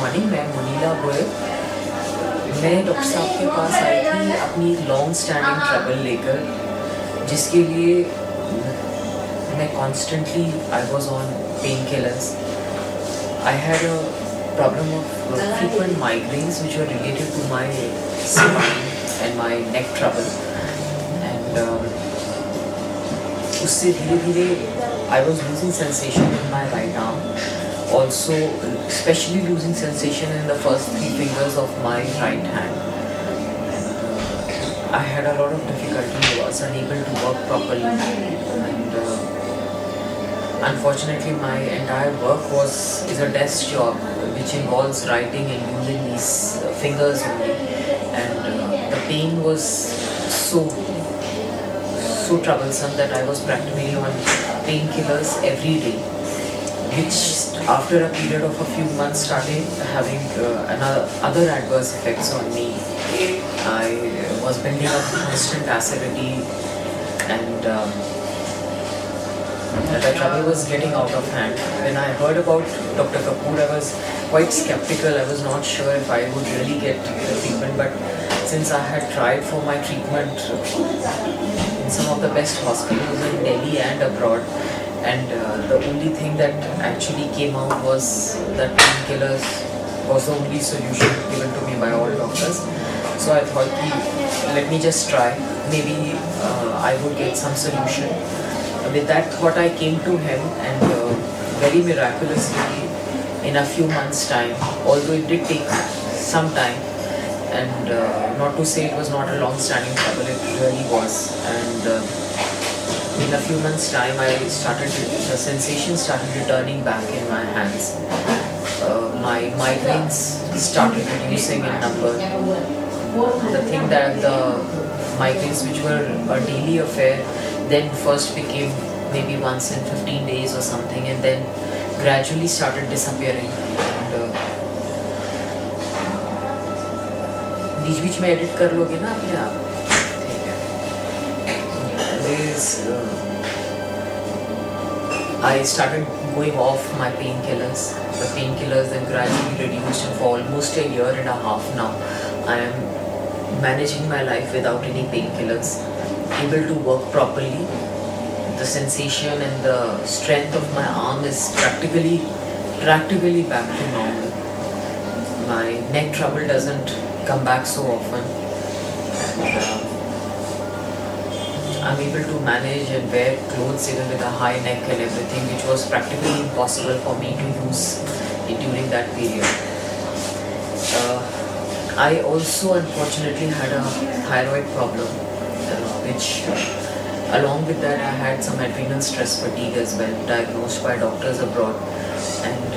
Morning, मैं मुनीला गोयल। मैं doctor साहब के पास आई थी अपनी लॉन्ग स्टैंडिंग ट्रबल लेकर, जिसके लिए मैं constantly I was on pain killers. I had a problem of frequent migraines which were related to my spine and my neck trouble, and उससे धीरे धीरे I was losing sensation in my right arm, also especially losing sensation in the first 3 fingers of my right hand. I had a lot of difficulty, was unable to work properly, and unfortunately my entire work is a desk job which involves writing and using these fingers only, and the pain was so troublesome that I was practically on painkillers every day, which after a period of a few months started having other adverse effects on me. I was building up constant acidity, and the trouble was getting out of hand. When I heard about Dr. Kapoor, I was quite skeptical. I was not sure if I would really get the treatment, but since I had tried for my treatment in some of the best hospitals in Delhi and abroad, and the only thing that actually came out was that painkillers was the only solution given to me by all doctors. So I thought, let me just try. Maybe I would get some solution. With that thought, I came to him, and very miraculously, in a few months' time, although it did take some time, and not to say it was not a long-standing trouble, it really was. And in a few months' time, the sensation started returning back in my hands. My migraines started reducing in number. The thing that the migraines, which were a daily affair, then first became maybe once in 15 days or something, and then gradually started disappearing. And बीच में edit कर लोगे ना अपने आप, ठीक है? I started going off my painkillers. The painkillers then gradually reduced, and for almost a year and a half now, I am managing my life without any painkillers, able to work properly. The sensation and the strength of my arm is practically back to normal. My neck trouble doesn't come back so often, and I'm able to manage and wear clothes even with a high neck and everything, which was practically impossible for me to use during that period. I also unfortunately had a thyroid problem, which along with that I had some adrenal stress fatigue as well, diagnosed by doctors abroad. And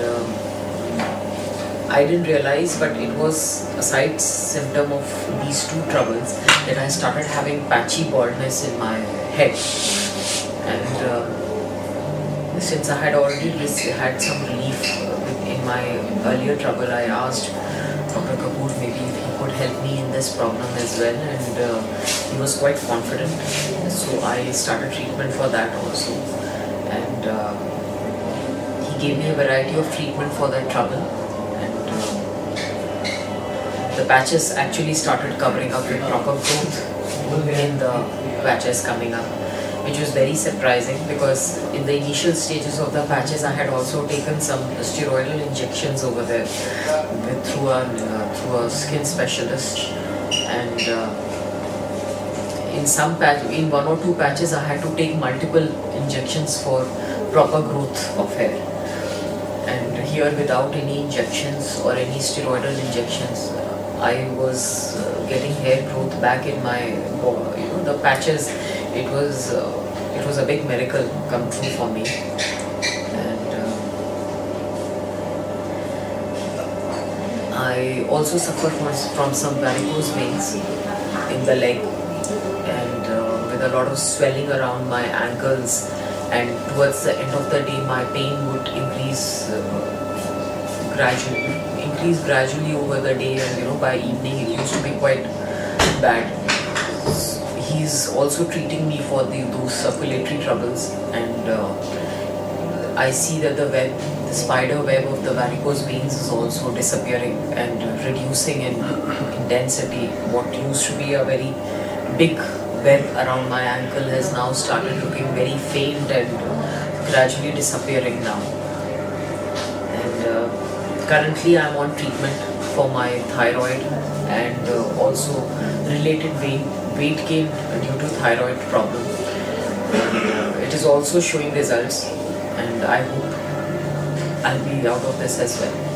I didn't realize, but it was a side symptom of these two troubles that I started having patchy baldness in my head. And since I had already had some relief in my earlier trouble, I asked Dr. Kapoor maybe if he could help me in this problem as well, and he was quite confident. So I started treatment for that also, and he gave me a variety of treatment for that trouble, and the patches actually started covering up with proper growth in the patches coming up, which was very surprising, because in the initial stages of the patches I had also taken some steroidal injections over there through a skin specialist, and in one or two patches I had to take multiple injections for proper growth of hair, and here without any injections or any steroidal injections, I was getting hair growth back in my the patches. It was a big miracle come true for me. And I also suffer from some varicose veins in the leg, and with a lot of swelling around my ankles, and towards the end of the day my pain would increase gradually over the day, and by evening it used to be quite bad. He's also treating me for those circulatory troubles, and I see that the the spider web of the varicose veins is also disappearing and reducing in intensity. What used to be a very big web around my ankle has now started looking very faint and gradually disappearing now. And currently I'm on treatment for my thyroid and also related weight gain due to thyroid problem. It is also showing results, and I hope I'll be out of this as well.